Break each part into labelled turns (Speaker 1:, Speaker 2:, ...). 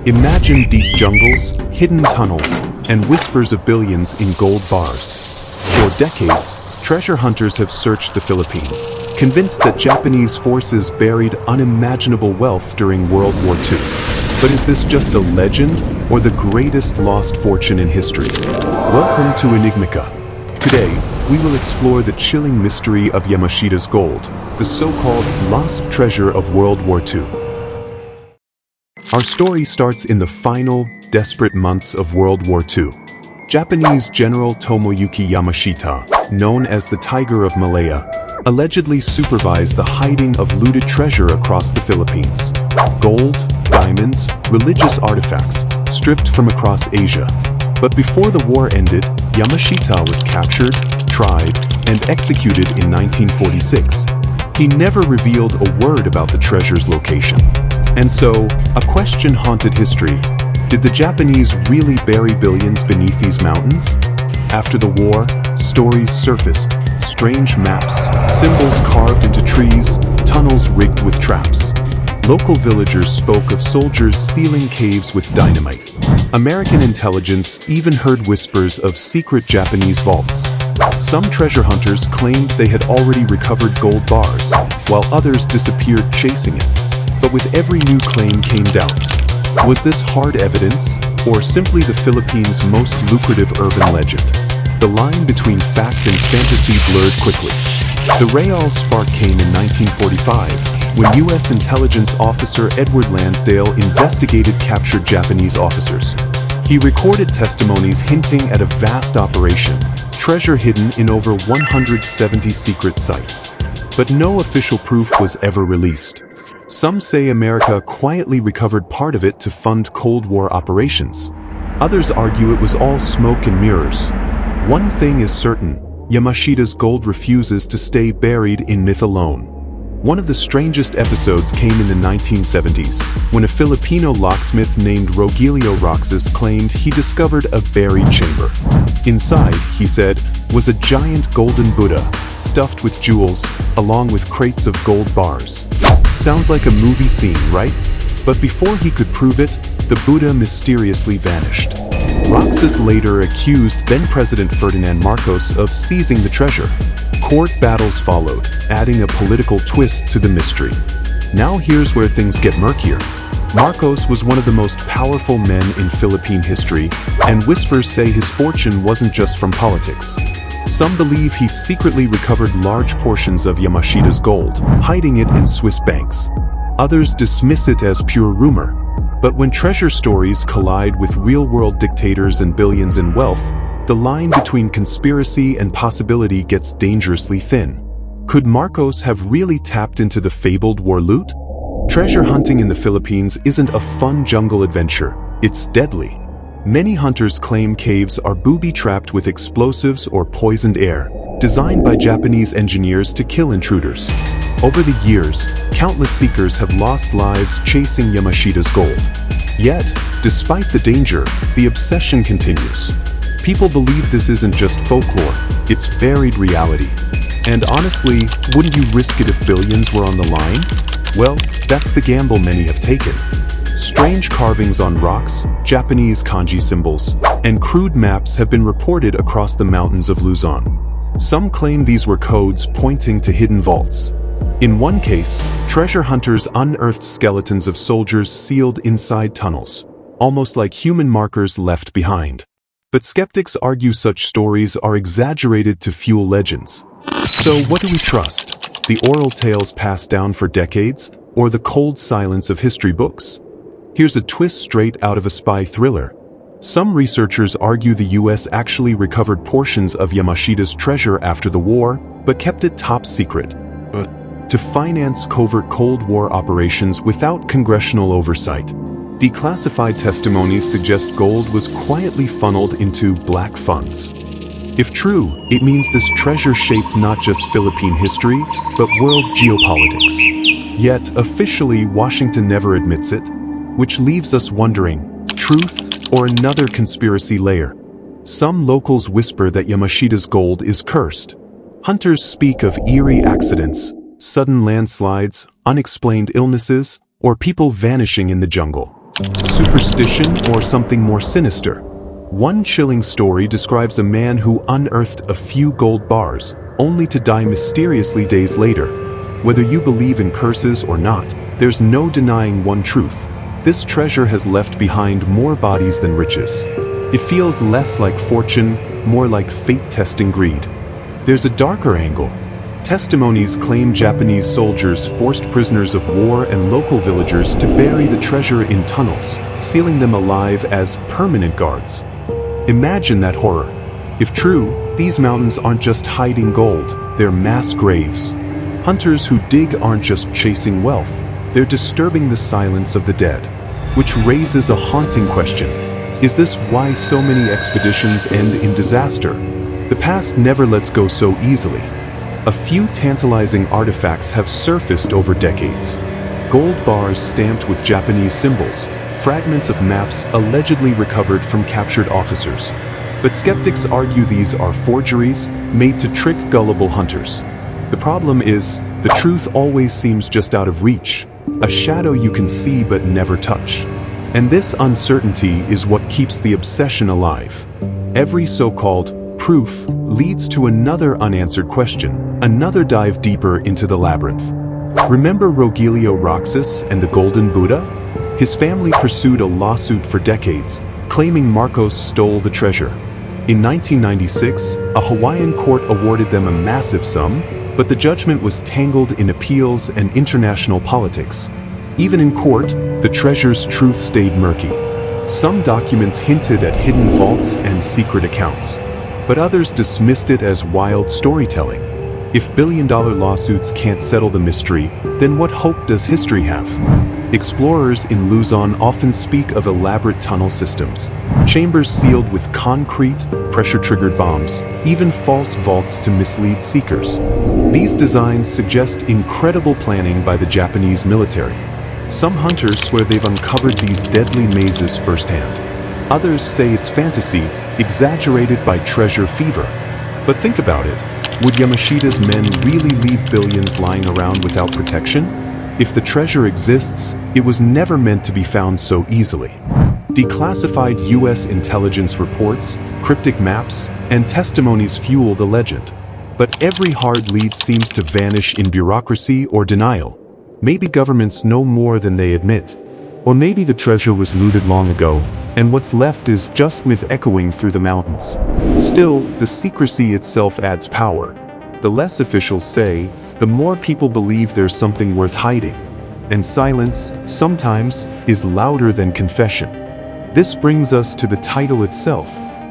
Speaker 1: Imagine deep jungles, hidden tunnels, and whispers of billions in gold bars. For decades, treasure hunters have searched the Philippines, convinced that Japanese forces buried unimaginable wealth during World War II. But is this just a legend, or the greatest lost fortune in history? Welcome to Enigmica. Today, we will explore the chilling mystery of Yamashita's gold, the so-called lost treasure of World War II. Our story starts in the final, desperate months of World War II. Japanese General Tomoyuki Yamashita, known as the Tiger of Malaya, allegedly supervised the hiding of looted treasure across the Philippines. Gold, diamonds, religious artifacts, stripped from across Asia. But before the war ended, Yamashita was captured, tried, and executed in 1946. He never revealed a word about the treasure's location. And so, a question haunted history. Did the Japanese really bury billions beneath these mountains? After the war, stories surfaced. Strange maps, symbols carved into trees, tunnels rigged with traps. Local villagers spoke of soldiers sealing caves with dynamite. American intelligence even heard whispers of secret Japanese vaults. Some treasure hunters claimed they had already recovered gold bars, while others disappeared chasing it. But with every new claim came doubt. Was this hard evidence, or simply the Philippines' most lucrative urban legend? The line between fact and fantasy blurred quickly. The real spark came in 1945, when U.S. intelligence officer Edward Lansdale investigated captured Japanese officers. He recorded testimonies hinting at a vast operation, treasure hidden in over 170 secret sites. But no official proof was ever released. Some say America quietly recovered part of it to fund Cold War operations. Others argue it was all smoke and mirrors. One thing is certain, Yamashita's gold refuses to stay buried in myth alone. One of the strangest episodes came in the 1970s, when a Filipino locksmith named Rogelio Roxas claimed he discovered a buried chamber. Inside, he said, was a giant golden Buddha, stuffed with jewels, along with crates of gold bars. Sounds like a movie scene, right? But before he could prove it, the Buddha mysteriously vanished. Roxas later accused then-President Ferdinand Marcos of seizing the treasure. Court battles followed, adding a political twist to the mystery. Now here's where things get murkier. Marcos was one of the most powerful men in Philippine history, and whispers say his fortune wasn't just from politics. Some believe he secretly recovered large portions of Yamashita's gold, hiding it in Swiss banks. Others dismiss it as pure rumor. But when treasure stories collide with real-world dictators and billions in wealth, the line between conspiracy and possibility gets dangerously thin. Could Marcos have really tapped into the fabled war loot? Treasure hunting in the Philippines isn't a fun jungle adventure, it's deadly. Many hunters claim caves are booby-trapped with explosives or poisoned air, designed by Japanese engineers to kill intruders. Over the years, countless seekers have lost lives chasing Yamashita's gold. Yet, despite the danger, the obsession continues. People believe this isn't just folklore, it's buried reality. And honestly, wouldn't you risk it if billions were on the line? Well, that's the gamble many have taken. Strange carvings on rocks, Japanese kanji symbols, and crude maps have been reported across the mountains of Luzon. Some claim these were codes pointing to hidden vaults. In one case, treasure hunters unearthed skeletons of soldiers sealed inside tunnels, almost like human markers left behind. But skeptics argue such stories are exaggerated to fuel legends. So what do we trust? The oral tales passed down for decades, or the cold silence of history books? Here's a twist straight out of a spy thriller. Some researchers argue the US actually recovered portions of Yamashita's treasure after the war, but kept it top secret. To finance covert Cold War operations without congressional oversight. Declassified testimonies suggest gold was quietly funneled into black funds. If true, it means this treasure shaped not just Philippine history, but world geopolitics. Yet, officially, Washington never admits it, which leaves us wondering, truth or another conspiracy layer? Some locals whisper that Yamashita's gold is cursed. Hunters speak of eerie accidents, sudden landslides, unexplained illnesses, or people vanishing in the jungle. Superstition or something more sinister? One chilling story describes a man who unearthed a few gold bars, only to die mysteriously days later. Whether you believe in curses or not, there's no denying one truth. This treasure has left behind more bodies than riches. It feels less like fortune, more like fate-testing greed. There's a darker angle. Testimonies claim Japanese soldiers forced prisoners of war and local villagers to bury the treasure in tunnels, sealing them alive as permanent guards. Imagine that horror. If true, these mountains aren't just hiding gold, they're mass graves. Hunters who dig aren't just chasing wealth, they're disturbing the silence of the dead. Which raises a haunting question. Is this why so many expeditions end in disaster? The past never lets go so easily. A few tantalizing artifacts have surfaced over decades. Gold bars stamped with Japanese symbols, fragments of maps allegedly recovered from captured officers. But skeptics argue these are forgeries made to trick gullible hunters. The problem is, the truth always seems just out of reach, a shadow you can see but never touch. And this uncertainty is what keeps the obsession alive. Every so-called proof leads to another unanswered question, another dive deeper into the labyrinth. Remember Rogelio Roxas and the Golden Buddha? His family pursued a lawsuit for decades, claiming Marcos stole the treasure. In 1996, a Hawaiian court awarded them a massive sum, but the judgment was tangled in appeals and international politics. Even in court, the treasure's truth stayed murky. Some documents hinted at hidden vaults and secret accounts, but others dismissed it as wild storytelling. If billion-dollar lawsuits can't settle the mystery, then what hope does history have? Explorers in Luzon often speak of elaborate tunnel systems, chambers sealed with concrete, pressure-triggered bombs, even false vaults to mislead seekers. These designs suggest incredible planning by the Japanese military. Some hunters swear they've uncovered these deadly mazes firsthand. Others say it's fantasy, exaggerated by treasure fever. But think about it. Would Yamashita's men really leave billions lying around without protection? If the treasure exists, it was never meant to be found so easily. Declassified US intelligence reports, cryptic maps, and testimonies fuel the legend. But every hard lead seems to vanish in bureaucracy or denial. Maybe governments know more than they admit. Or maybe the treasure was looted long ago, and what's left is just myth echoing through the mountains. Still, the secrecy itself adds power. The less officials say, the more people believe there's something worth hiding. And silence, sometimes, is louder than confession. This brings us to the title itself,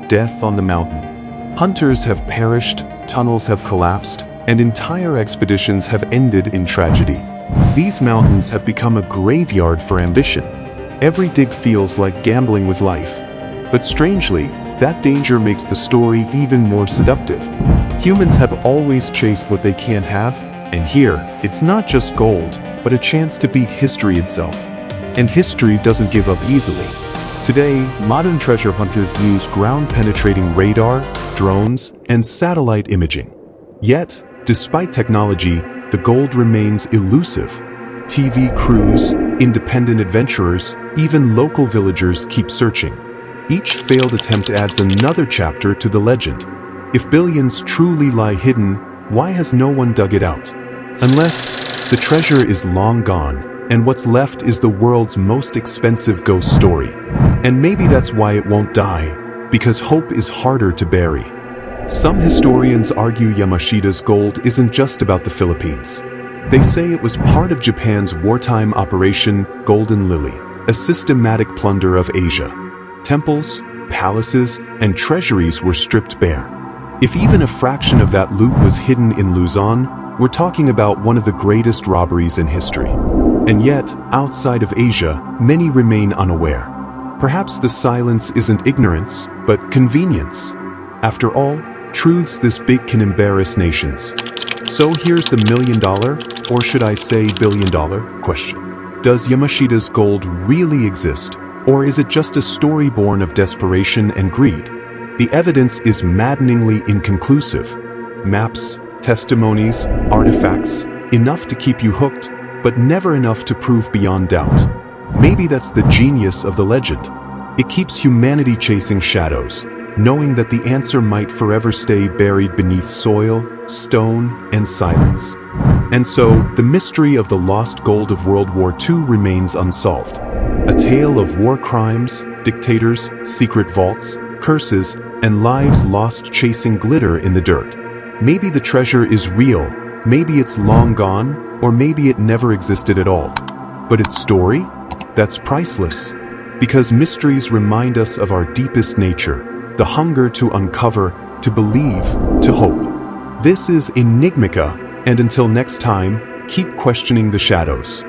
Speaker 1: Death on the Mountain. Hunters have perished, tunnels have collapsed, and entire expeditions have ended in tragedy. These mountains have become a graveyard for ambition. Every dig feels like gambling with life. But strangely, that danger makes the story even more seductive. Humans have always chased what they can't have, and here, it's not just gold, but a chance to beat history itself. And history doesn't give up easily. Today, modern treasure hunters use ground-penetrating radar, drones, and satellite imaging. Yet, despite technology, the gold remains elusive. TV crews, independent adventurers, even local villagers keep searching. Each failed attempt adds another chapter to the legend. If billions truly lie hidden, why has no one dug it out? Unless the treasure is long gone, and what's left is the world's most expensive ghost story. And maybe that's why it won't die, because hope is harder to bury. Some historians argue Yamashita's gold isn't just about the Philippines. They say it was part of Japan's wartime Operation Golden Lily, a systematic plunder of Asia. Temples, palaces, and treasuries were stripped bare. If even a fraction of that loot was hidden in Luzon, we're talking about one of the greatest robberies in history. And yet, outside of Asia, many remain unaware. Perhaps the silence isn't ignorance, but convenience. After all, truths this big can embarrass nations. So here's the million-dollar, or should I say billion-dollar, question. Does Yamashita's gold really exist, or is it just a story born of desperation and greed? The evidence is maddeningly inconclusive. Maps, testimonies, artifacts, enough to keep you hooked, but never enough to prove beyond doubt. Maybe that's the genius of the legend. It keeps humanity chasing shadows, knowing that the answer might forever stay buried beneath soil, stone, and silence. And so, the mystery of the lost gold of World War II remains unsolved. A tale of war crimes, dictators, secret vaults, curses, and lives lost chasing glitter in the dirt. Maybe the treasure is real, maybe it's long gone, or maybe it never existed at all. But its story? That's priceless. Because mysteries remind us of our deepest nature, the hunger to uncover, to believe, to hope. This is Enigmica, and until next time, keep questioning the shadows.